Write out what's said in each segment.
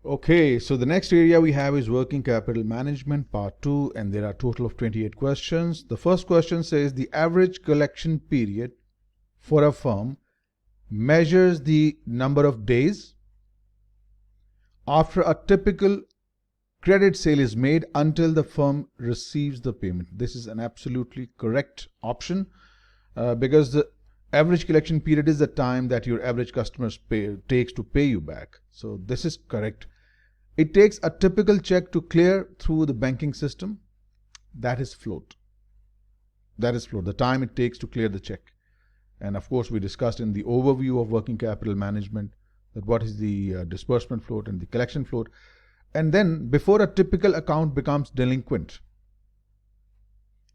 Okay, so the next area we have is working capital management part 2, and there are a total of 28 questions. The first question says the average collection period for a firm measures the number of days after a typical credit sale is made until the firm receives the payment. This is an absolutely correct option because the average collection period is the time that your average customer takes to pay you back. So this is correct. It takes a typical check to clear through the banking system. That is float. That is float, the time it takes to clear the check. And of course, we discussed in the overview of working capital management that what is the disbursement float and the collection float. And then before a typical account becomes delinquent,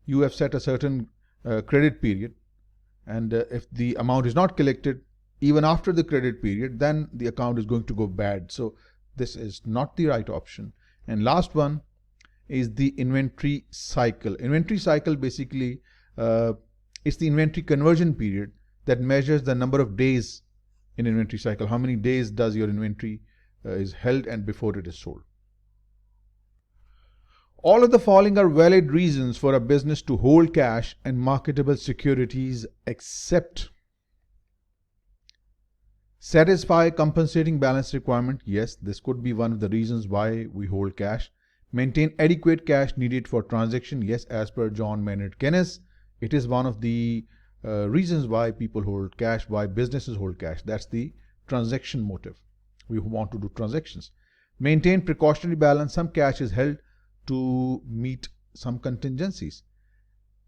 you have set a certain credit period. And if the amount is not collected, even after the credit period, then the account is going to go bad. So this is not the right option. And last one is the inventory cycle. Inventory cycle basically is the inventory conversion period that measures the number of days in inventory cycle. How many days does your inventory is held and before it is sold. All of the following are valid reasons for a business to hold cash and marketable securities except satisfy compensating balance requirement. Yes, this could be one of the reasons why we hold cash. Maintain adequate cash needed for transaction. Yes, as per John Maynard Keynes, it is one of the reasons why people hold cash, why businesses hold cash. That's the transaction motive. We want to do transactions. Maintain precautionary balance. Some cash is held to meet some contingencies.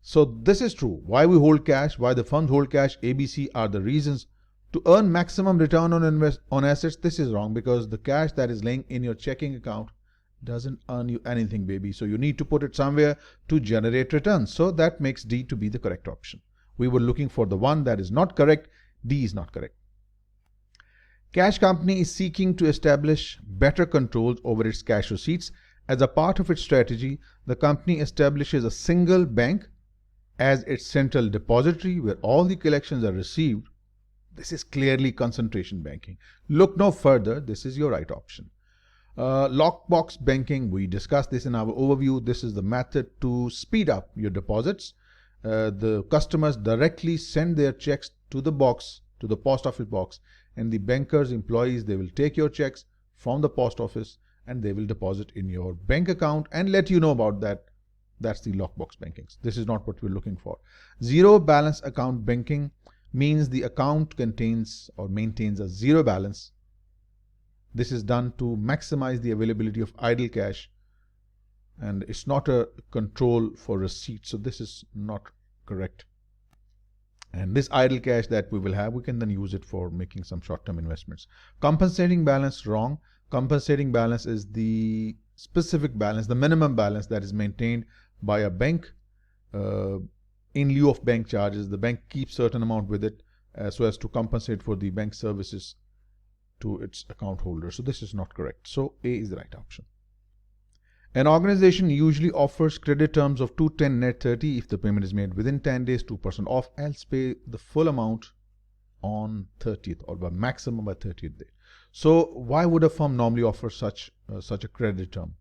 So this is true. Why we hold cash, why the funds hold cash, ABC are the reasons. To earn maximum return on assets, this is wrong because the cash that is laying in your checking account doesn't earn you anything, baby. So you need to put it somewhere to generate returns. So that makes D to be the correct option. We were looking for the one that is not correct. D is not correct. Cash company is seeking to establish better controls over its cash receipts. As a part of its strategy, the company establishes a single bank as its central depository where all the collections are received. This is clearly concentration banking. Look no further. This is your right option. Lockbox banking, we discussed this in our overview. This is the method to speed up your deposits. The customers directly send their checks to the box, to the post office box, and the bankers, employees, they will take your checks from the post office and they will deposit in your bank account and let you know about that. That's the lockbox banking. This is not what we're looking for. Zero balance account banking means the account contains or maintains a zero balance. This is done to maximize the availability of idle cash, and it's not a control for receipts. So this is not correct. And this idle cash that we will have, we can then use it for making some short-term investments. Compensating balance, wrong. Compensating balance is the specific balance, the minimum balance that is maintained by a bank in lieu of bank charges. The bank keeps certain amount with it so as to compensate for the bank services to its account holder. So this is not correct. So A is the right option. An organization usually offers credit terms of 210 net 30 if the payment is made within 10 days, 2% off, else pay the full amount on 30th or by maximum by 30th day. So why would a firm normally offer such a credit term?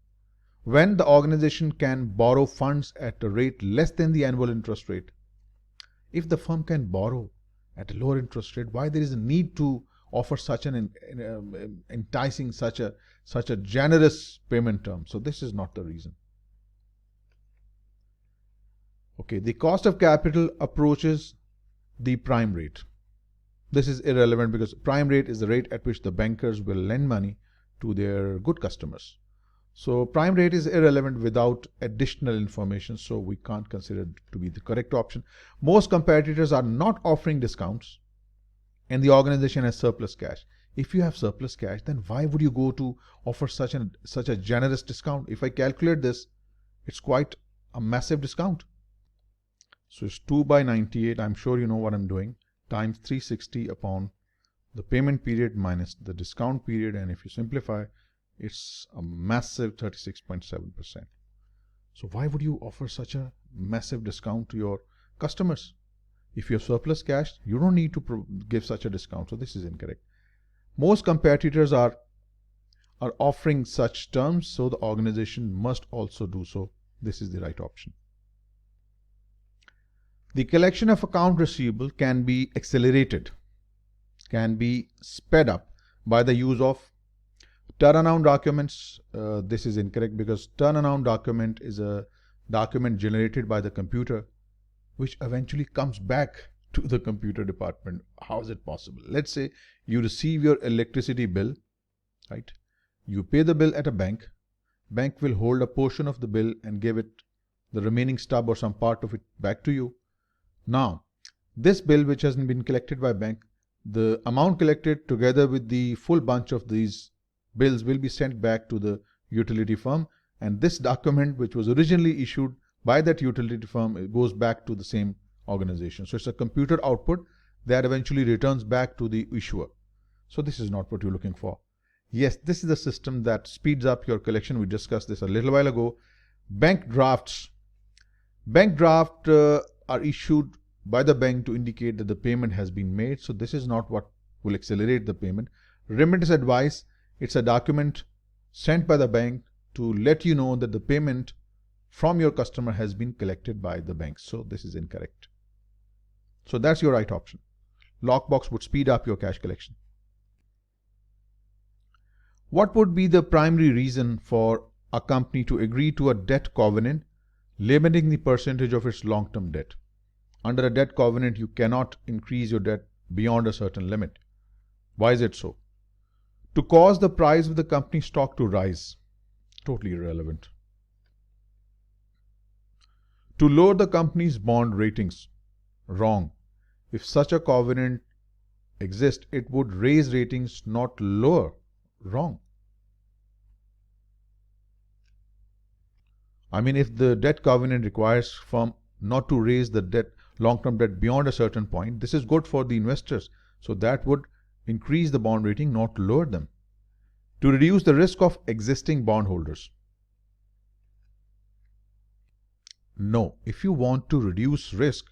When the organization can borrow funds at a rate less than the annual interest rate. If the firm can borrow at a lower interest rate, why there is a need to offer such an enticing, such a generous payment term? So this is not the reason. Okay, the cost of capital approaches the prime rate. This is irrelevant because prime rate is the rate at which the bankers will lend money to their good customers. So prime rate is irrelevant without additional information, so we can't consider it to be the correct option. Most competitors are not offering discounts and the organization has surplus cash. If you have surplus cash, then why would you go to offer such a generous discount? If I calculate this, it's quite a massive discount. So it's 2 by 98, I'm sure you know what I'm doing, times 360 upon the payment period minus the discount period, and if you simplify, it's a massive 36.7%. So why would you offer such a massive discount to your customers? If you have surplus cash, you don't need to give such a discount. So this is incorrect. Most competitors are are offering such terms, so the organization must also do so. This is the right option. The collection of account receivable can be accelerated, can be sped up by the use of turnaround documents. This is incorrect because turnaround document is a document generated by the computer which eventually comes back to the computer department. How is it possible? Let's say you receive your electricity bill, right? You pay the bill at a bank. Bank will hold a portion of the bill and give it the remaining stub or some part of it back to you. Now, this bill which has been collected by bank, the amount collected together with the full bunch of these bills will be sent back to the utility firm, and this document which was originally issued by that utility firm, it goes back to the same organization. So it's a computer output that eventually returns back to the issuer. So this is not what you're looking for. Yes, this is the system that speeds up your collection. We discussed this a little while ago. Bank drafts. Bank draft are issued by the bank to indicate that the payment has been made. So this is not what will accelerate the payment. Remittance advice, it's a document sent by the bank to let you know that the payment from your customer has been collected by the bank. So this is incorrect. So that's your right option. Lockbox would speed up your cash collection. What would be the primary reason for a company to agree to a debt covenant limiting the percentage of its long-term debt? Under a debt covenant, you cannot increase your debt beyond a certain limit. Why is it so? To cause the price of the company stock to rise. Totally irrelevant. To lower the company's bond ratings. Wrong. If such a covenant exists, it would raise ratings, not lower. Wrong. I mean, if the debt covenant requires firm not to raise the debt, long-term debt beyond a certain point, this is good for the investors. So that would increase the bond rating, not lower them. To reduce the risk of existing bondholders. No, if you want to reduce risk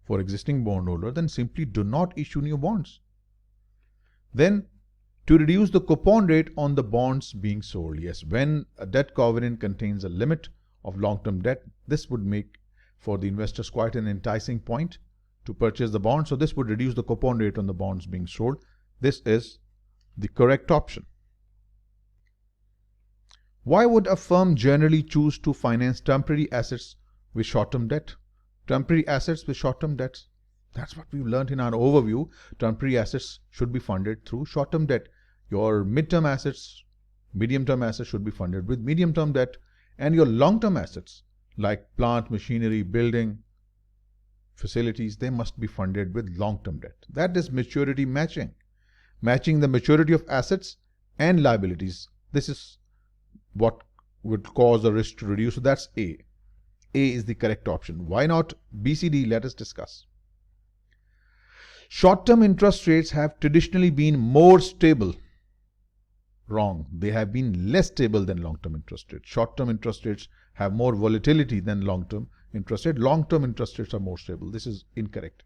for existing bondholder, then simply do not issue new bonds. Then, to reduce the coupon rate on the bonds being sold. Yes, when a debt covenant contains a limit of long-term debt, this would make for the investors quite an enticing point to purchase the bond. So this would reduce the coupon rate on the bonds being sold. This is the correct option. Why would a firm generally choose to finance temporary assets with short-term debt? Temporary assets with short-term debts. That's what we've learned in our overview. Temporary assets should be funded through short-term debt. Your mid-term assets, medium-term assets should be funded with medium-term debt, and your long-term assets like plant, machinery, building, facilities, they must be funded with long-term debt. That is maturity matching. Matching the maturity of assets and liabilities. This is what would cause the risk to reduce. So that's A. A is the correct option. Why not B, C, D? Let us discuss. Short-term interest rates have traditionally been more stable. Wrong. They have been less stable than long-term interest rates. Short-term interest rates have more volatility than long-term interest rates. Long-term interest rates are more stable. This is incorrect.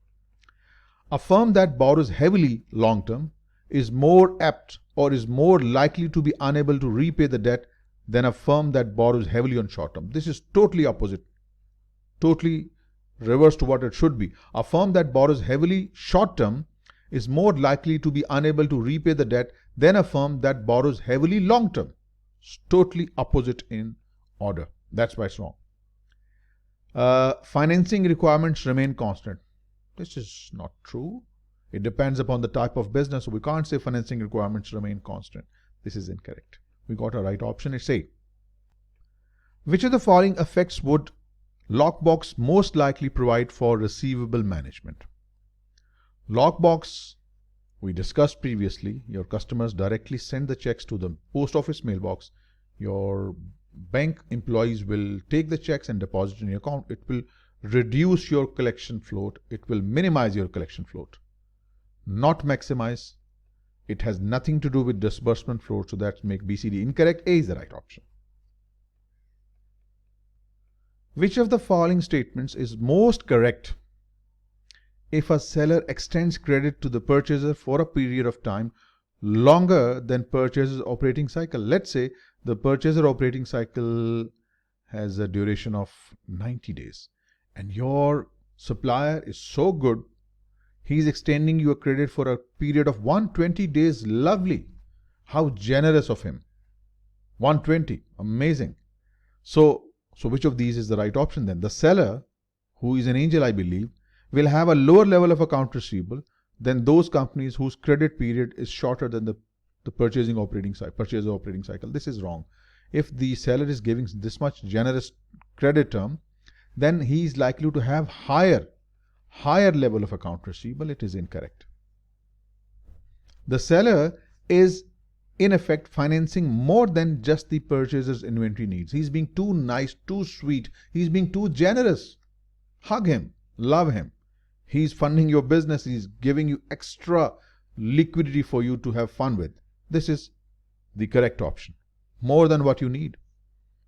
A firm that borrows heavily long-term is more apt or is more likely to be unable to repay the debt than a firm that borrows heavily on short-term. This is totally opposite. Totally reverse to what it should be. A firm that borrows heavily short-term is more likely to be unable to repay the debt than a firm that borrows heavily long-term. It's totally opposite in order. That's why it's wrong. Financing requirements remain constant. This is not true. It depends upon the type of business. So we can't say financing requirements remain constant. This is incorrect. We got a right option. It's A. Which of the following effects would Lockbox most likely provide for receivable management? Lockbox, we discussed previously, your customers directly send the checks to the post office mailbox. Your bank employees will take the checks and deposit in your account. It will reduce your collection float. It will minimize your collection float, not maximize. It has nothing to do with disbursement float, so that make BCD incorrect. A is the right option. Which of the following statements is most correct if a seller extends credit to the purchaser for a period of time longer than purchaser's operating cycle. Let's say the purchaser operating cycle has a duration of 90 days and your supplier is so good, he's extending you a credit for a period of 120 days. Lovely. How generous of him. 120. Amazing. So which of these is the right option then? The seller, who is an angel, I believe, will have a lower level of account receivable than those companies whose credit period is shorter than the purchaser operating cycle. This is wrong. If the seller is giving this much generous credit term, then he is likely to have higher level of account receivable. It is incorrect. The seller is in effect financing more than just the purchaser's inventory needs. He's being too nice, too sweet. He's being too generous. Hug him, love him. He's funding your business. He's giving you extra liquidity for you to have fun with. This is the correct option. More than what you need.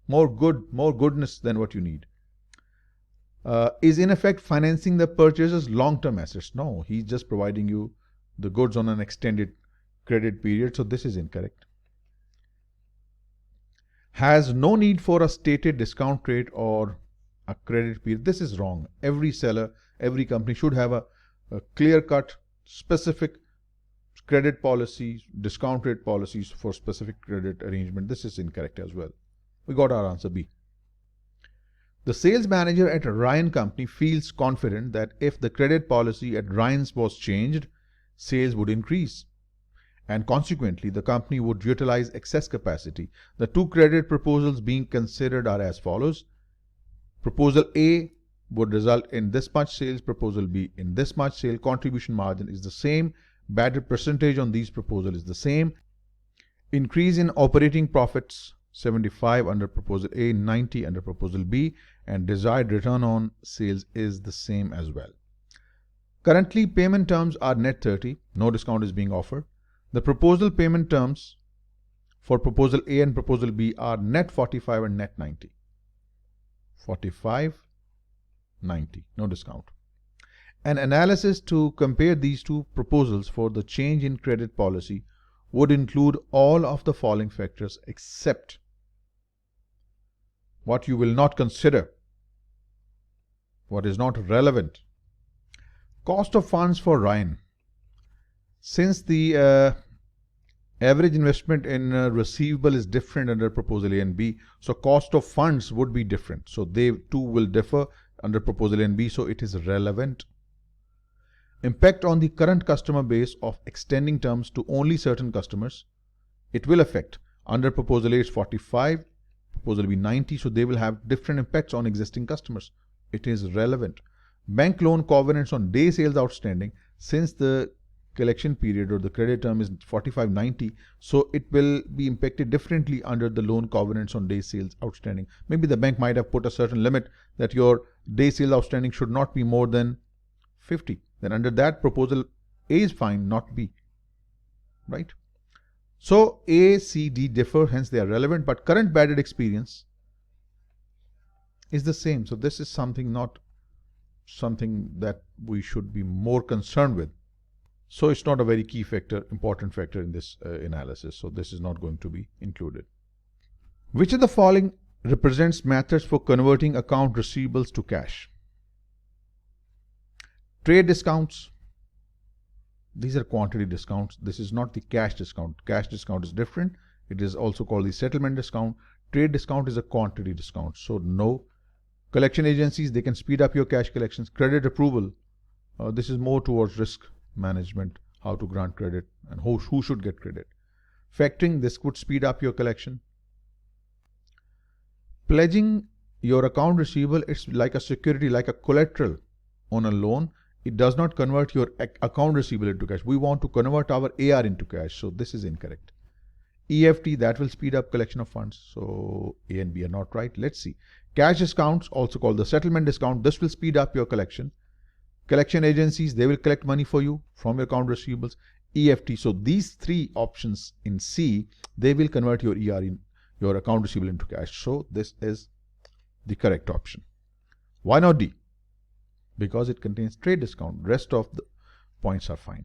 More goodness than what you need. Is in effect financing the purchaser's long-term assets. No, he's just providing you the goods on an extended credit period. So this is incorrect. Has no need for a stated discount rate or a credit period. This is wrong. Every seller, every company should have a clear-cut, specific credit policies, discount rate policies for specific credit arrangement. This is incorrect as well. We got our answer B. The sales manager at Ryan Company feels confident that if the credit policy at Ryan's was changed, sales would increase. And consequently, the company would utilize excess capacity. The two credit proposals being considered are as follows. Proposal A would result in this much sales, proposal B in this much sale. Contribution margin is the same. Bad debt percentage on these proposals is the same. Increase in operating profits 75 under proposal A, 90 under proposal B, and desired return on sales is the same as well. Currently, payment terms are net 30. No discount is being offered. The proposal payment terms for proposal A and proposal B are net 45 and net 90. 45, 90, no discount. An analysis to compare these two proposals for the change in credit policy would include all of the following factors except what you will not consider, what is not relevant. Cost of funds for Ryan. Since the average investment in receivable is different under proposal A and B, so cost of funds would be different. So they too will differ under proposal A and B, so it is relevant. Impact on the current customer base of extending terms to only certain customers. It will affect. Under proposal A is 45, proposal B 90, so they will have different impacts on existing customers. It is relevant. Bank loan covenants on day sales outstanding. Since the collection period or the credit term is 45-90, so it will be impacted differently under the loan covenants on day sales outstanding. Maybe the bank might have put a certain limit that your day sales outstanding should not be more than 50. Then under that, proposal A is fine, not B, right? So A, C, D differ, hence they are relevant, but current bad debt experience is the same. So this is something that we should be more concerned with. So it's not a very key factor, important factor in this analysis. So this is not going to be included. Which of the following represents methods for converting account receivables to cash? Trade discounts. These are quantity discounts. This is not the cash discount. Cash discount is different. It is also called the settlement discount. Trade discount is a quantity discount. So no. Collection agencies, they can speed up your cash collections. Credit approval. This is more towards risk management, how to grant credit and who should get credit. Factoring, this could speed up your collection. Pledging your account receivable, it's like a security, like a collateral on a loan. It does not convert your account receivable into cash. We want to convert our AR into cash, so this is incorrect. EFT, that will speed up collection of funds, so A and B are not right. Let's see. Cash discounts, also called the settlement discount, this will speed up your collection. Collection agencies, they will collect money for you from your account receivables. EFT, so these three options in C, they will convert your ER in your account receivable into cash. So this is the correct option. Why not D? Because it contains trade discount. Rest of the points are fine.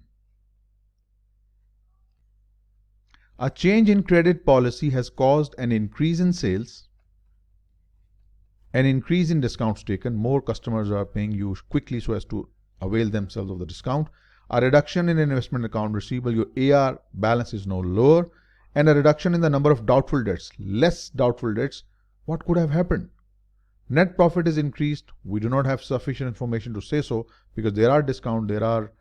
A change in credit policy has caused an increase in sales, an increase in discounts taken. More customers are paying you quickly so as to avail themselves of the discount. A reduction in investment account receivable, your AR balance is no lower, and a reduction in the number of doubtful debts, less doubtful debts. What could have happened? Net profit is increased. We do not have sufficient information to say so because there are discounts, there are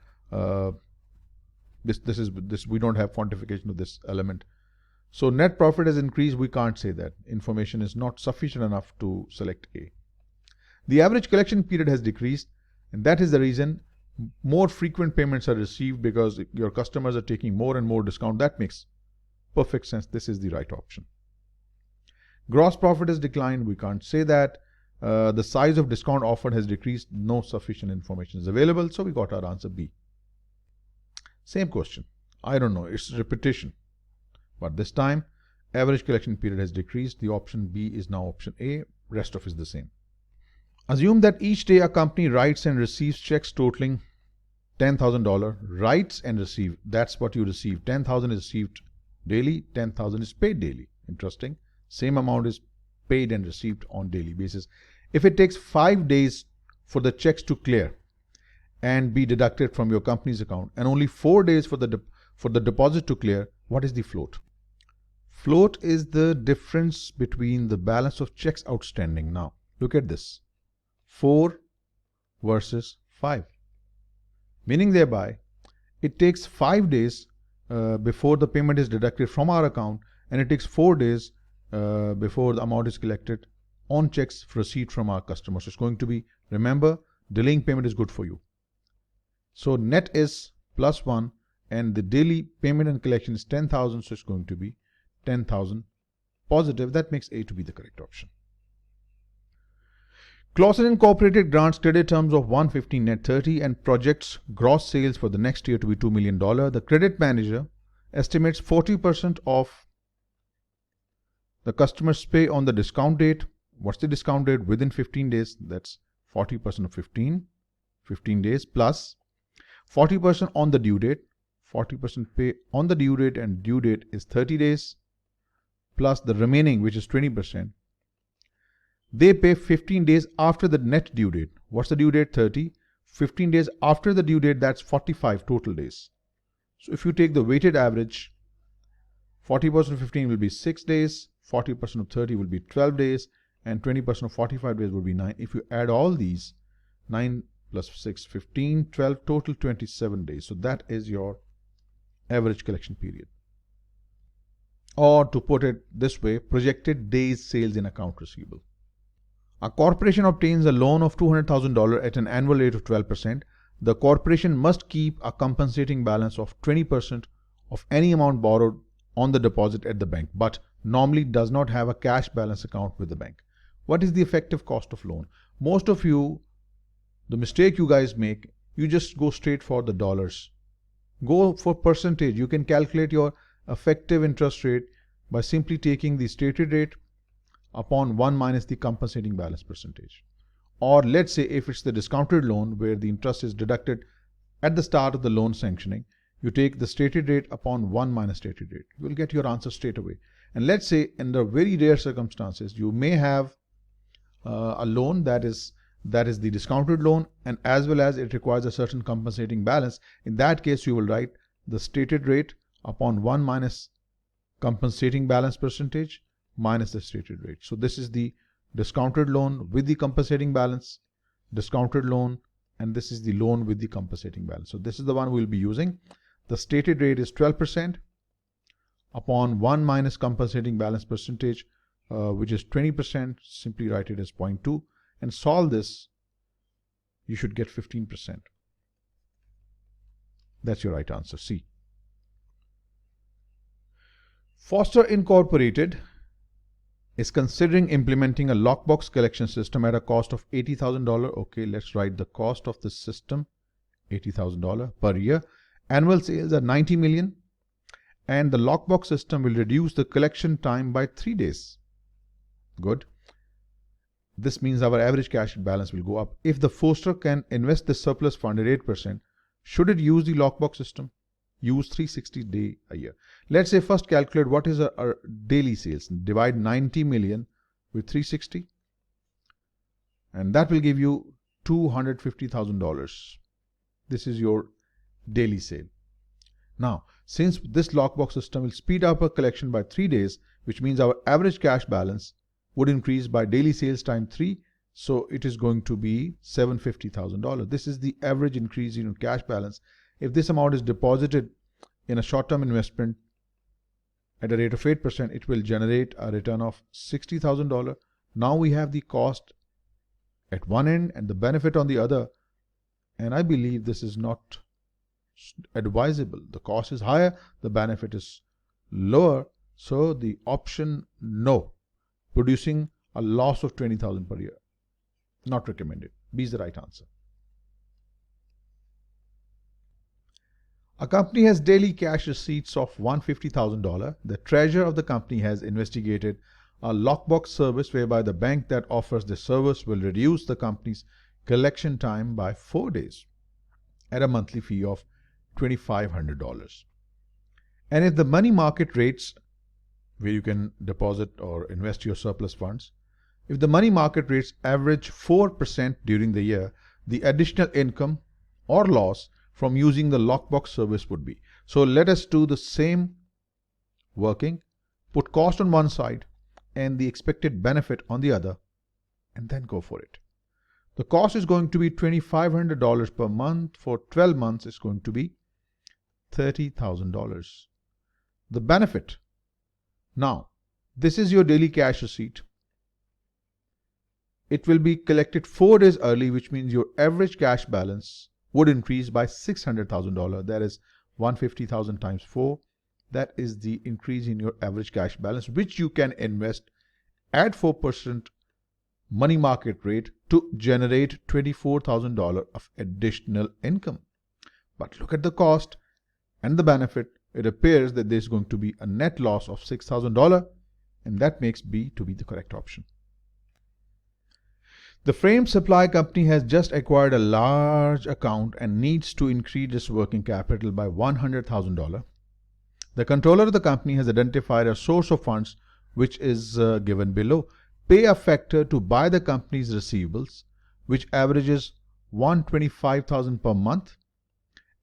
we don't have quantification of this element. So net profit has increased. We can't say that. Information is not sufficient enough to select A. The average collection period has decreased, and that is the reason more frequent payments are received because your customers are taking more and more discount. That makes perfect sense. This is the right option. Gross profit has declined. We can't say that. The size of discount offered has decreased. No sufficient information is available. So we got our answer B. Same question. I don't know. It's repetition. But this time, average collection period has decreased. The option B is now option A. Rest of it is the same. Assume that each day a company writes and receives checks totaling $10,000. Writes and receive. That's what you receive. 10,000 is received daily. 10,000 is paid daily. Interesting. Same amount is paid and received on daily basis. If it takes 5 days for the checks to clear and be deducted from your company's account and only 4 days for the deposit to clear, what is the float? Float is the difference between the balance of checks outstanding. Now, look at this. 4 versus 5. Meaning thereby, it takes 5 days before the payment is deducted from our account, and it takes 4 days before the amount is collected on checks received from our customers. So it's going to be, remember, delaying payment is good for you. So net is +1 and the daily payment and collection is 10,000. So it's going to be 10,000 positive. That makes A to be the correct option. Clausen Incorporated grants credit terms of 115 net 30 and projects gross sales for the next year to be $2 million. The credit manager estimates 40% of the customers pay on the discount date. What's the discount date? Within 15 days. That's 40% of 15 days plus 40% on the due date. 40% pay on the due date, and due date is 30 days plus the remaining, which is 20%. They pay 15 days after the net due date. What's the due date? 30. 15 days after the due date, that's 45 total days. So if you take the weighted average, 40% of 15 will be 6 days, 40% of 30 will be 12 days, and 20% of 45 days will be 9. If you add all these, 9 plus 6, 15, 12, total 27 days. So that is your average collection period. Or to put it this way, projected days sales in account receivable. A corporation obtains a loan of $200,000 at an annual rate of 12%. The corporation must keep a compensating balance of 20% of any amount borrowed on the deposit at the bank, but normally does not have a cash balance account with the bank. What is the effective cost of loan? Most of you, the mistake you guys make, you just go straight for the dollars. Go for percentage. You can calculate your effective interest rate by simply taking the stated rate upon 1 minus the compensating balance percentage. Or let's say if it's the discounted loan where the interest is deducted at the start of the loan sanctioning, you take the stated rate upon 1 minus stated rate. You will get your answer straight away. And let's say in the very rare circumstances, you may have a loan that is the discounted loan, and as well as it requires a certain compensating balance. In that case, you will write the stated rate upon 1 minus compensating balance percentage minus the stated rate. So this is the discounted loan with the compensating balance, discounted loan, and this is the loan with the compensating balance. So this is the one we'll be using. The stated rate is 12% upon 1 minus compensating balance percentage, which is 20%. Simply write it as 0.2 and solve this. You should get 15%. That's your right answer, C. Foster Incorporated is considering implementing a lockbox collection system at a cost of $80,000. Okay, let's write the cost of the system, $80,000 per year. Annual sales are 90 million, and the lockbox system will reduce the collection time by 3 days. Good. This means our average cash balance will go up. If the Foster can invest the surplus fund at 8%, should it use the lockbox system? use 360 day a year. Let's say first calculate what is our daily sales. Divide 90 million with 360 and that will give you $250,000. This is your daily sale. Now, since this lockbox system will speed up our collection by 3 days, which means our average cash balance would increase by daily sales times 3. So it is going to be $750,000. This is the average increase in cash balance. If this amount is deposited in a short-term investment at a rate of 8%, it will generate a return of $60,000. Now we have the cost at one end and the benefit on the other. And I believe this is not advisable. The cost is higher, the benefit is lower. So the option no, producing a loss of $20,000 per year. Not recommended. B is the right answer. A company has daily cash receipts of $150,000. The treasurer of the company has investigated a lockbox service whereby the bank that offers the service will reduce the company's collection time by 4 days at a monthly fee of $2,500. And if the money market rates, where you can deposit or invest your surplus funds, if the money market rates average 4% during the year, the additional income or loss from using the lockbox service would be. So let us do the same working, put cost on one side and the expected benefit on the other, and then go for it. The cost is going to be $2,500 per month. For 12 months, it's going to be $30,000. The benefit. Now, this is your daily cash receipt. It will be collected 4 days early, which means your average cash balance would increase by $600,000. That is 150,000 times 4. That is the increase in your average cash balance, which you can invest at 4% money market rate to generate $24,000 of additional income. But look at the cost and the benefit. It appears that there's going to be a net loss of $6,000, and that makes B to be the correct option. The frame supply company has just acquired a large account and needs to increase its working capital by $100,000. The controller of the company has identified a source of funds which is given below. Pay a factor to buy the company's receivables, which averages $125,000 per month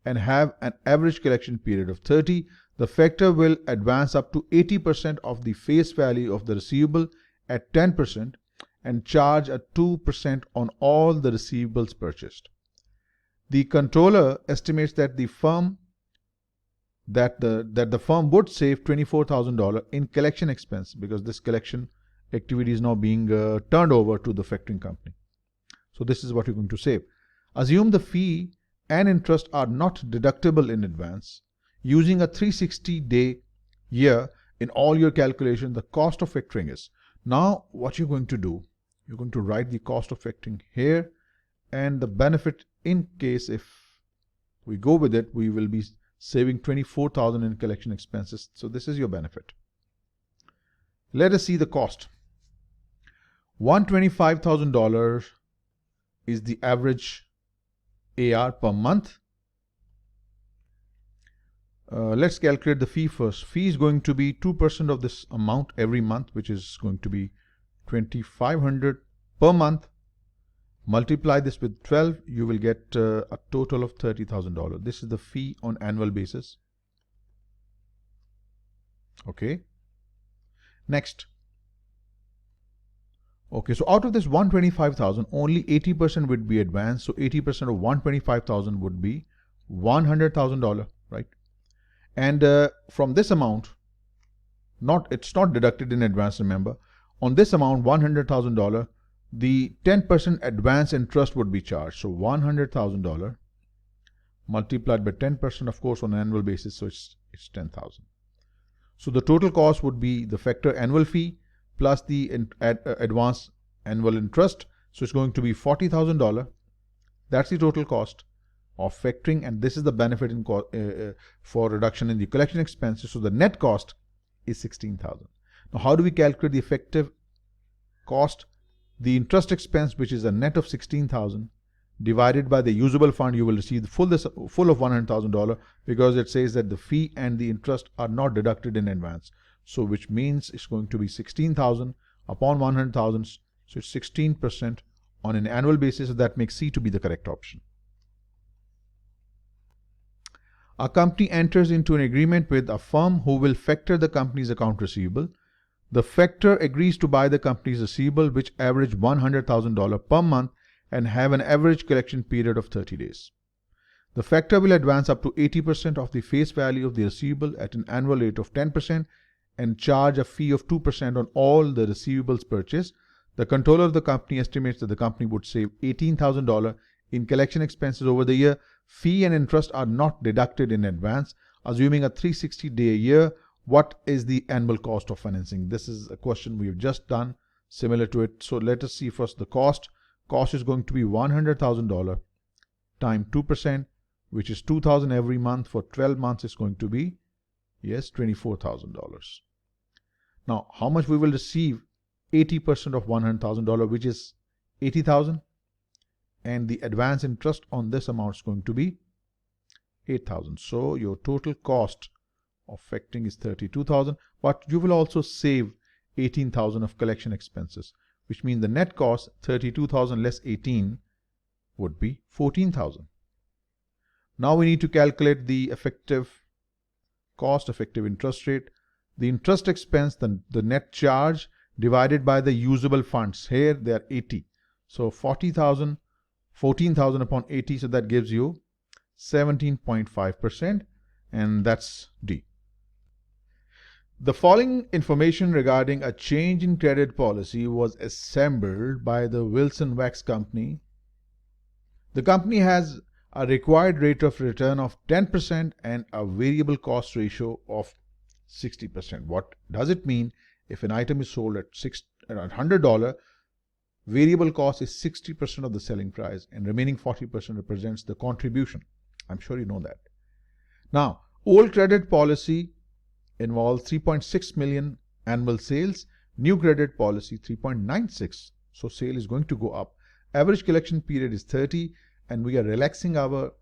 and have an average collection period of 30. The factor will advance up to 80% of the face value of the receivable at 10% and charge a 2% on all the receivables purchased. The controller estimates that the firm would save $24,000 in collection expense because this collection activity is now being turned over to the factoring company. So this is what you're going to save. Assume the fee and interest are not deductible in advance. Using a 360-day year in all your calculation, the cost of factoring is. Now what you're going to do, you're going to write the cost of factoring here and the benefit in case if we go with it, we will be saving $24,000 in collection expenses. So this is your benefit. Let us see the cost. $125,000 is the average AR per month. Let's calculate the fee first. Fee is going to be 2% of this amount every month, which is going to be $2,500 per month. Multiply this with 12, you will get a total of $30,000. This is the fee on annual basis. Okay. Next. Okay, so out of this 125,000, only 80% would be advanced. So 80% of 125,000 would be $100,000, right? And from this amount, it's not deducted in advance, remember. On this amount, $100,000, the 10% advance interest would be charged. So $100,000 multiplied by 10%, of course, on an annual basis. So it's 10,000. So the total cost would be the factor annual fee plus the advance annual interest. So it's going to be $40,000. That's the total cost of factoring, and this is the benefit in for reduction in the collection expenses. So the net cost is $16,000. Now, how do we calculate the effective cost? The interest expense, which is a net of $16,000, divided by the usable fund, you will receive the full of $100,000, because it says that the fee and the interest are not deducted in advance. So which means it's going to be 16,000 upon 100,000. So it's 16% on an annual basis. So that makes C to be the correct option. A company enters into an agreement with a firm who will factor the company's account receivable. The factor agrees to buy the company's receivable, which average $100,000 per month and have an average collection period of 30 days. The factor will advance up to 80% of the face value of the receivable at an annual rate of 10% and charge a fee of 2% on all the receivables purchased. The controller of the company estimates that the company would save $18,000 in collection expenses over the year. Fee and interest are not deducted in advance. Assuming a 360-day year, what is the annual cost of financing? This is a question we have just done similar to it. So let us see first the cost. Cost is going to be $100,000 times 2%, which is $2,000 every month. For 12 months, it's going to be, yes, $24,000. Now, how much we will receive? 80% of $100,000, which is $80,000. And the advance interest on this amount is going to be $8,000. So your total cost of factoring is $32,000, but you will also save $18,000 of collection expenses, which means the net cost, $32,000 less 18 would be $14,000. Now we need to calculate the effective cost, effective interest rate. The interest expense, the net charge divided by the usable funds. Here they are 80. So 14,000 upon 80, so that gives you 17.5%, and that's D. The following information regarding a change in credit policy was assembled by the Wilson Wax Company. The company has a required rate of return of 10% and a variable cost ratio of 60%. What does it mean? If an item is sold at $100, variable cost is 60% of the selling price, and remaining 40% represents the contribution. I'm sure you know that. Now, old credit policy involves 3.6 million annual sales. New credit policy 3.96. So sale is going to go up. Average collection period is 30, and we are relaxing our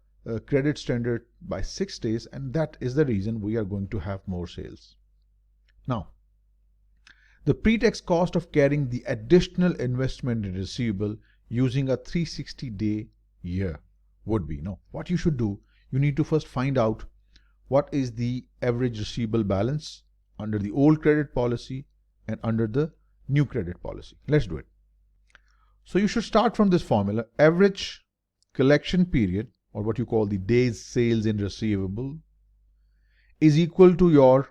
credit standard by 6 days, and that is the reason we are going to have more sales. Now, the pre-tax cost of carrying the additional investment in receivable using a 360-day year would be, what you should do, you need to first find out what is the average receivable balance under the old credit policy and under the new credit policy. Let's do it. So you should start from this formula. Average collection period, or what you call the days sales in receivable, is equal to your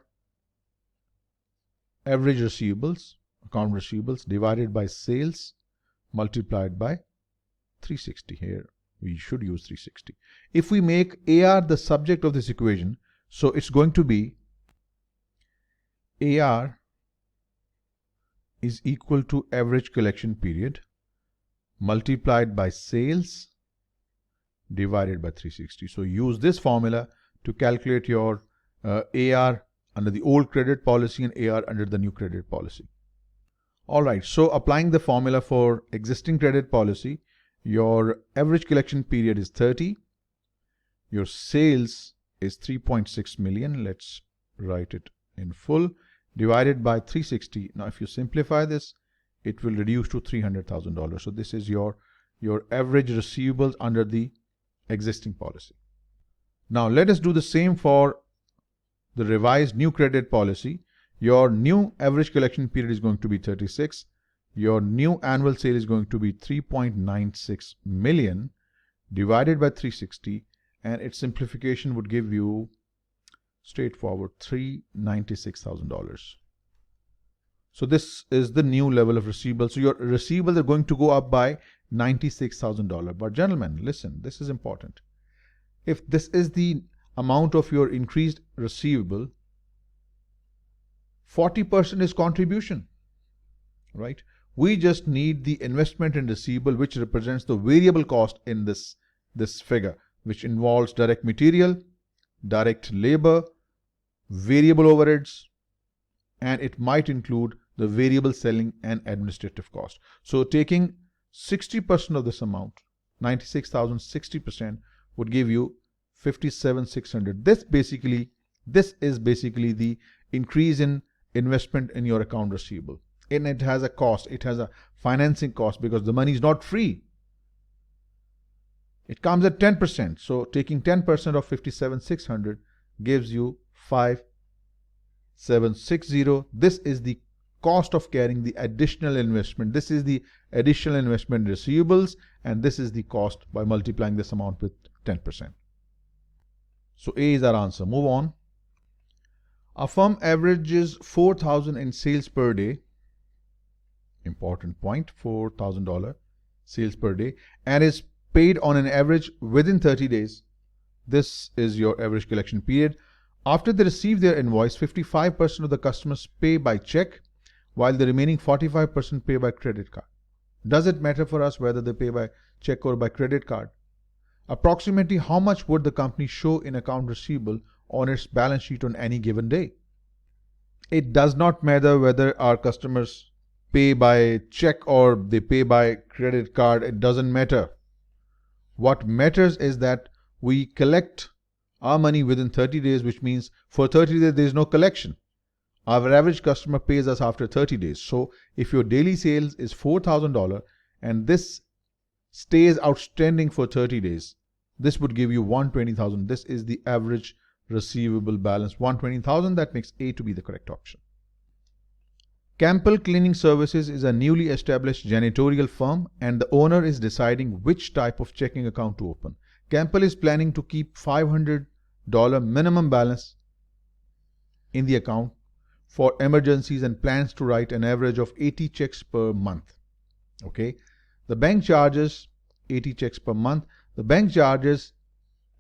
average receivables, account receivables, divided by sales multiplied by 360. Here we should use 360. If we make AR the subject of this equation, so it's going to be AR is equal to average collection period multiplied by sales divided by 360. So use this formula to calculate your AR under the old credit policy and AR under the new credit policy. Alright, so applying the formula for existing credit policy, your average collection period is 30. Your sales is 3.6 million. Let's write it in full. Divided by 360. Now if you simplify this, it will reduce to $300,000. So this is your average receivables under the existing policy. Now let us do the same for the revised new credit policy. Your new average collection period is going to be 36. Your new annual sale is going to be 3.96 million divided by 360, and its simplification would give you straightforward $396,000. So this is the new level of receivables. So your receivables are going to go up by $96,000. But gentlemen, listen, this is important. If this is the amount of your increased receivable, 40% is contribution, right? We just need the investment in receivable, which represents the variable cost in this figure, which involves direct material, direct labor, variable overheads, and it might include the variable selling and administrative cost. So taking 60% of this amount, 96,000, 60% would give you 57,600. This is basically the increase in investment in your account receivable. And it has a cost. It has a financing cost because the money is not free. It comes at 10%. So taking 10% of 57,600 gives you 5,760. This is the cost of carrying the additional investment. This is the additional investment receivables, and this is the cost by multiplying this amount with 10%. So A is our answer. Move on. A firm averages 4,000 in sales per day. Important point, $4,000 sales per day, and is paid on an average within 30 days. This is your average collection period. After they receive their invoice, 55% of the customers pay by check, while the remaining 45% pay by credit card. Does it matter for us whether they pay by check or by credit card? Approximately how much would the company show in account receivable on its balance sheet on any given day? It does not matter whether our customers pay by check or they pay by credit card. It doesn't matter. What matters is that we collect our money within 30 days, which means for 30 days there is no collection. Our average customer pays us after 30 days. So if your daily sales is $4,000 and this stays outstanding for 30 days, this would give you 120,000. This is the average receivable balance, 120,000. That makes A to be the correct option. Campbell Cleaning Services is a newly established janitorial firm, and the owner is deciding which type of checking account to open. Campbell is planning to keep $500 minimum balance in the account for emergencies and plans to write an average of 80 checks per month. Okay, the bank charges 80 checks per month. The bank charges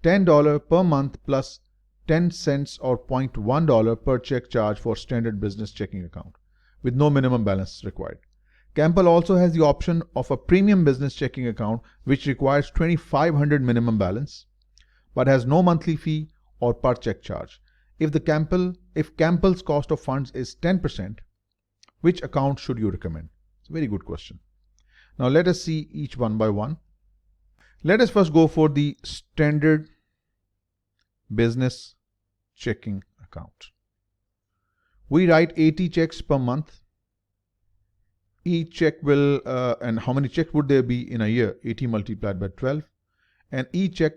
$10 per month plus 10 cents or $0.1 per check charge for standard business checking account with no minimum balance required. Campbell also has the option of a premium business checking account which requires $2,500 minimum balance but has no monthly fee or per check charge. If Campbell's cost of funds is 10%, which account should you recommend? It's a very good question. Now let us see each one by one. Let us first go for the standard business checking account. We write 80 checks per month. Each check will, and how many checks would there be in a year? 80 multiplied by 12. And each check,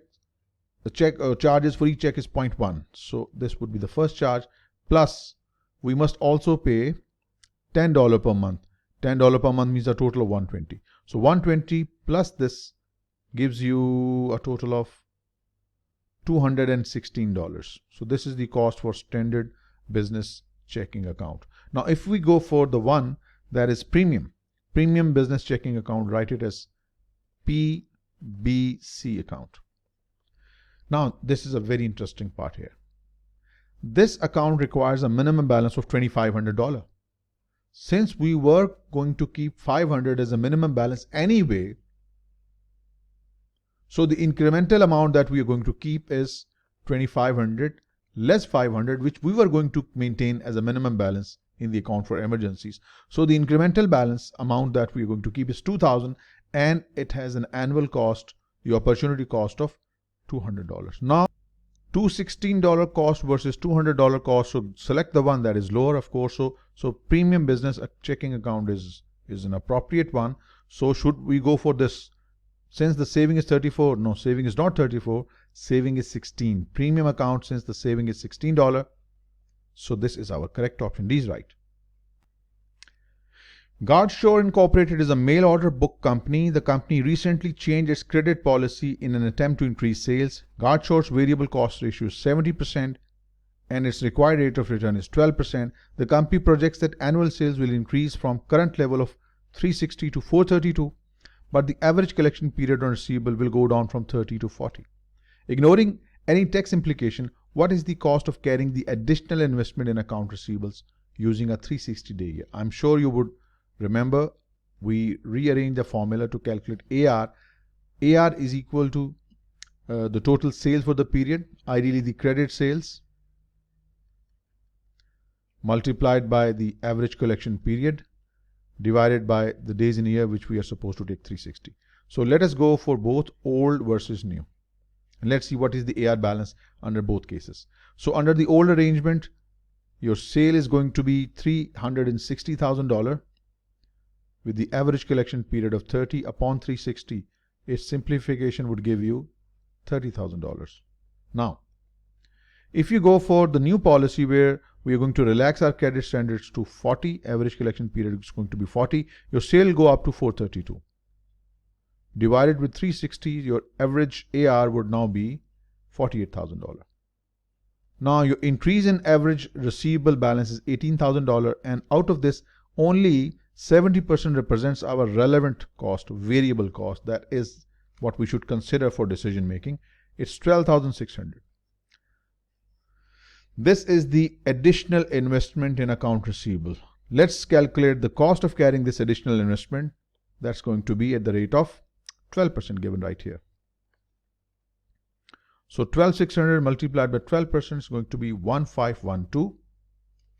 the charges for each check is 0.1. So this would be the first charge. Plus, we must also pay $10 per month. $10 per month means a total of 120. So 120 plus this gives you a total of $216. So this is the cost for standard business checking account. Now, if we go for the one that is premium business checking account, write it as PBC account. Now, this is a very interesting part here. This account requires a minimum balance of $2,500. Since we were going to keep 500 as a minimum balance anyway, so the incremental amount that we are going to keep is 2,500 less 500, which we were going to maintain as a minimum balance in the account for emergencies. So the incremental balance amount that we are going to keep is 2,000, and it has an annual cost, the opportunity cost of $200. Now, $216 cost versus $200 cost. So select the one that is lower, of course. So premium business checking account is an appropriate one. So should we go for this? Since the saving is 34, no, saving is not 34, saving is 16. Premium account, since the saving is $16. So this is our correct option. D is right. Guardshore Incorporated is a mail order book company. The company recently changed its credit policy in an attempt to increase sales. Guardshore's variable cost ratio is 70% and its required rate of return is 12%. The company projects that annual sales will increase from current level of 360 to 432, but the average collection period on receivable will go down from 30 to 40. Ignoring any tax implication, what is the cost of carrying the additional investment in account receivables using a 360-day year? I'm sure you would remember we rearranged the formula to calculate AR. AR is equal to the total sales for the period, ideally the credit sales, multiplied by the average collection period, divided by the days in a year which we are supposed to take 360. So let us go for both old versus new. And let's see what is the AR balance under both cases. So under the old arrangement, your sale is going to be $360,000 with the average collection period of 30 upon 360. Its simplification would give you $30,000. Now, if you go for the new policy where we are going to relax our credit standards to 40, average collection period is going to be 40, your sale will go up to 432. Divided with 360, your average AR would now be $48,000. Now your increase in average receivable balance is $18,000, and out of this only 70% represents our relevant cost, variable cost. That is what we should consider for decision making. It's $12,600. This is the additional investment in account receivable. Let's calculate the cost of carrying this additional investment. That's going to be at the rate of 12% given right here. So 12,600 multiplied by 12% is going to be 1,512.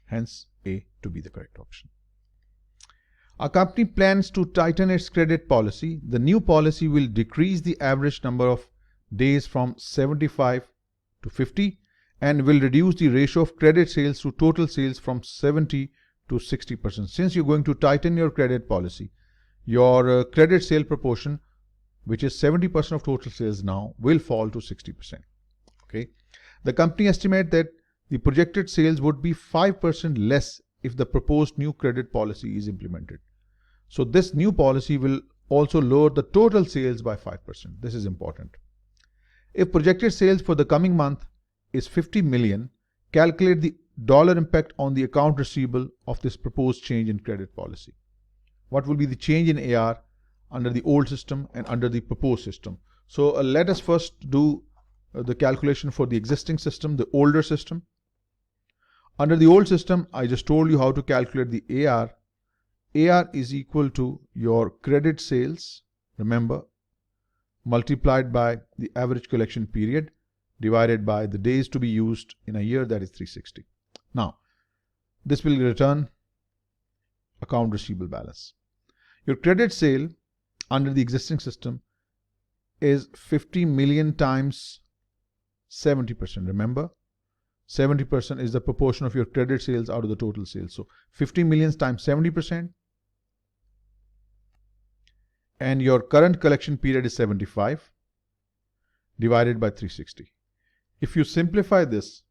Hence A to be the correct option. Our company plans to tighten its credit policy. The new policy will decrease the average number of days from 75 to 50 and will reduce the ratio of credit sales to total sales from 70 to 60%. Since you're going to tighten your credit policy, your credit sale proportion, which is 70% of total sales now, will fall to 60%. Okay. The company estimates that the projected sales would be 5% less if the proposed new credit policy is implemented. So this new policy will also lower the total sales by 5%. This is important. If projected sales for the coming month is 50 million, calculate the dollar impact on the account receivable of this proposed change in credit policy. What will be the change in AR under the old system and under the proposed system? So let us first do the calculation for the existing system, the older system. Under the old system, I just told you how to calculate the AR. AR is equal to your credit sales, remember, multiplied by the average collection period divided by the days to be used in a year, that is 360. Now, this will return account receivable balance. Your credit sale under the existing system is 50 million times 70%. Remember, 70% is the proportion of your credit sales out of the total sales. So 50 million times 70%. And your current collection period is 75 divided by 360. If you simplify this,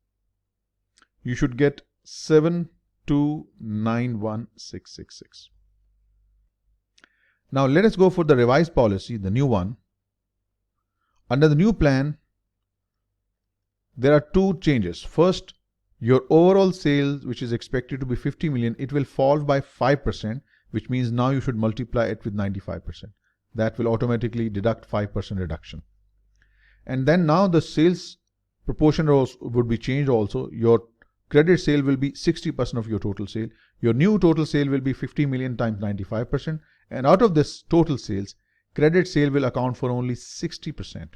you should get 7291666. Now let us go for the revised policy, the new one. Under the new plan, there are two changes. First, your overall sales, which is expected to be 50 million, it will fall by 5%, which means now you should multiply it with 95%. That will automatically deduct 5% reduction. And then now the sales proportion would be changed also. Your credit sale will be 60% of your total sale. Your new total sale will be 50 million times 95%. And out of this total sales, credit sale will account for only 60%.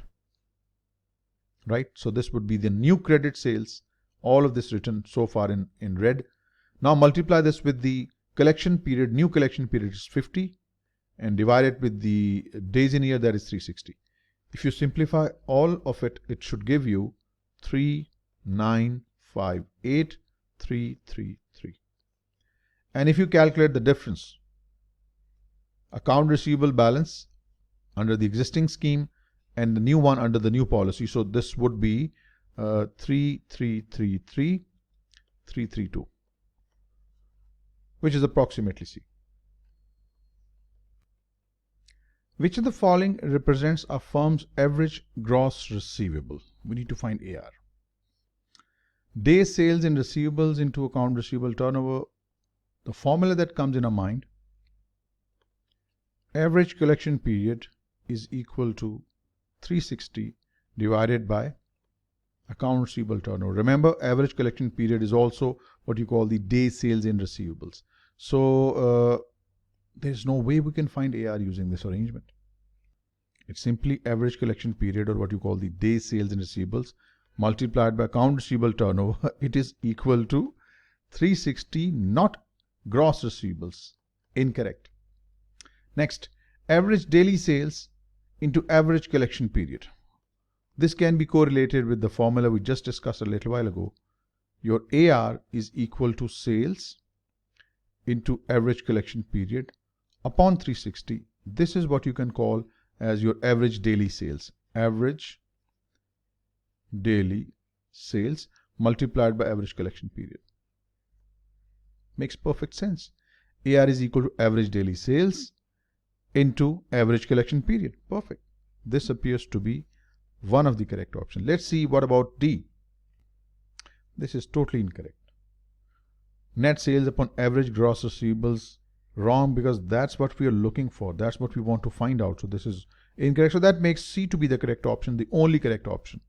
Right? So this would be the new credit sales. All of this written so far in red. Now multiply this with the collection period. New collection period is 50 and divide it with the days in a year, that is 360. If you simplify all of it, it should give you 3,958,333. And if you calculate the difference, account receivable balance under the existing scheme and the new one under the new policy, so this would be 3,333,332, which is approximately C. Which of the following represents a firm's average gross receivable? We need to find AR. Days sales in receivables into account receivable turnover. The formula that comes in our mind, average collection period is equal to 360 divided by account receivable turnover. Remember, average collection period is also what you call the day sales in receivables. So there's no way we can find AR using this arrangement. It's simply average collection period, or what you call the day sales in receivables, multiplied by account receivable turnover. It is equal to 360, not gross receivables. Incorrect. Next, average daily sales into average collection period. This can be correlated with the formula we just discussed a little while ago. Your AR is equal to sales into average collection period upon 360. This is what you can call as your average daily sales. Average daily sales multiplied by average collection period. Makes perfect sense. AR is equal to average daily sales into average collection period. Perfect. This appears to be one of the correct options. Let's see what about D. This is totally incorrect. Net sales upon average gross receivables. Wrong, because that's what we are looking for. That's what we want to find out. So this is incorrect. So that makes C to be the correct option, the only correct option.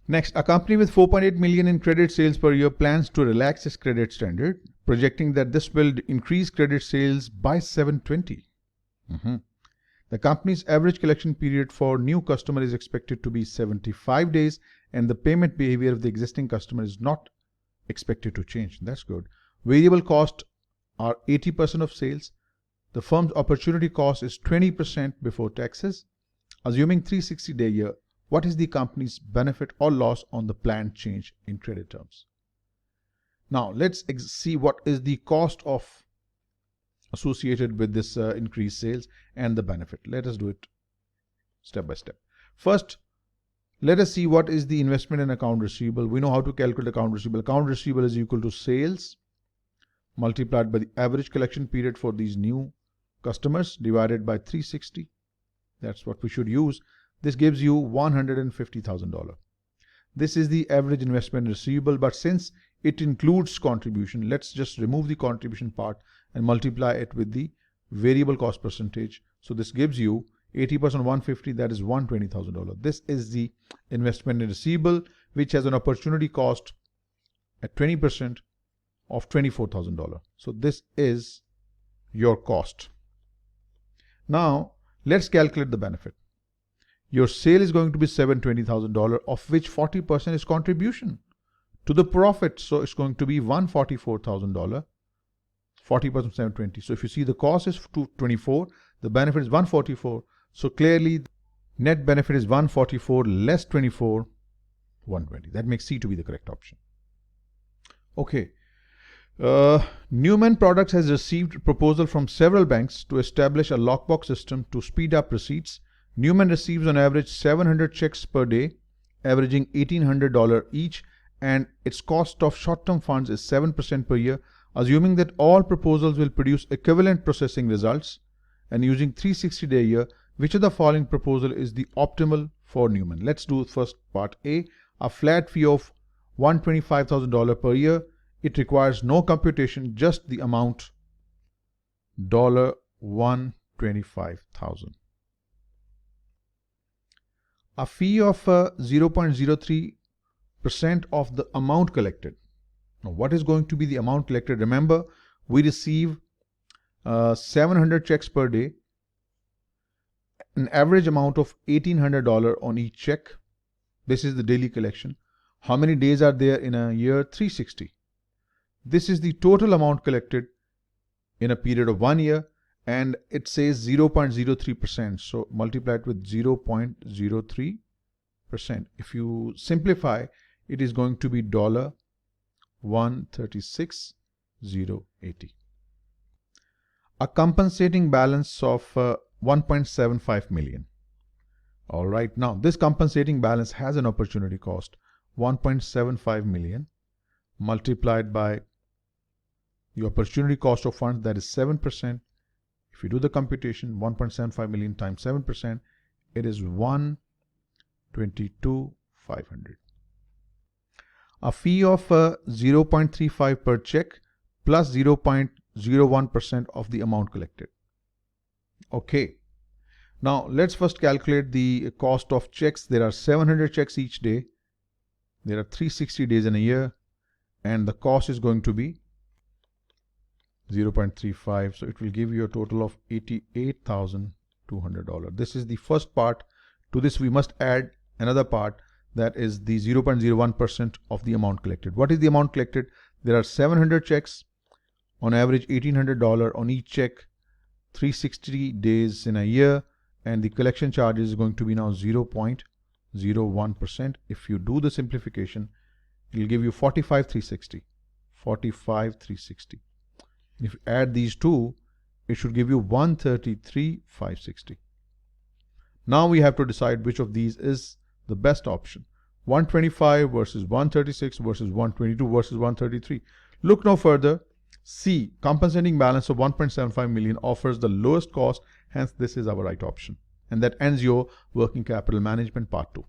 Next, a company with 4.8 million in credit sales per year plans to relax its credit standard, projecting that this will increase credit sales by 720. The company's average collection period for new customer is expected to be 75 days, and the payment behavior of the existing customer is not expected to change. That's good. Variable costs are 80% of sales. The firm's opportunity cost is 20% before taxes. Assuming 360-day year, what is the company's benefit or loss on the planned change in credit terms? Now let's see what is the cost of associated with this increased sales and the benefit. Let us do it step by step. First, let us see what is the investment in account receivable. We know how to calculate account receivable. Account receivable is equal to sales multiplied by the average collection period for these new customers divided by 360. That's what we should use. This gives you $150,000. This is the average investment receivable, but since it includes contribution, let's just remove the contribution part and multiply it with the variable cost percentage. So this gives you 80% 150, that is $120,000. This is the investment in receivable, which has an opportunity cost at 20% of $24,000. So this is your cost. Now let's calculate the benefit. Your sale is going to be $720,000, of which 40% is contribution to the profit. So it's going to be $144,000. 40% 720. So if you see the cost is 224, the benefit is 144. So clearly net benefit is 144 less 24, 120. That makes C to be the correct option. Okay. Newman Products has received a proposal from several banks to establish a lockbox system to speed up receipts. Newman receives on average 700 checks per day, averaging $1,800 each, and its cost of short-term funds is 7% per year. Assuming that all proposals will produce equivalent processing results and using 360-day year, which of the following proposal is the optimal for Newman? Let's do first part A, a flat fee of $125,000 per year. It requires no computation, just the amount $125,000. A fee of 0.03% of the amount collected. Now, what is going to be the amount collected? Remember, we receive 700 checks per day, an average amount of $1,800 on each check. This is the daily collection. How many days are there in a year? 360. This is the total amount collected in a period of 1 year, and it says 0.03%. So multiply it with 0.03%. If you simplify, it is going to be $136,080. A compensating balance of 1.75 million. All right, now this compensating balance has an opportunity cost 1.75 million multiplied by the opportunity cost of funds, that is 7%. If you do the computation, 1.75 million times 7%, it is 122,500. A fee of 0.35 per check plus 0.01% of the amount collected. Okay. Now let's first calculate the cost of checks. There are 700 checks each day. There are 360 days in a year, and the cost is going to be 0.35. So it will give you a total of $88,200. This is the first part. To this we must add another part, that is the 0.01% of the amount collected. What is the amount collected? There are 700 checks, on average $1,800 on each check. 360 days in a year, and the collection charge is going to be now 0.01%. If you do the simplification, it will give you 45,360. 45,360. If you add these two, it should give you 133,560. Now we have to decide which of these is the best option. 125 versus 136 versus 122 versus 133. Look no further. C, compensating balance of 1.75 million offers the lowest cost, hence this is our right option. And that ends your working capital management part 2.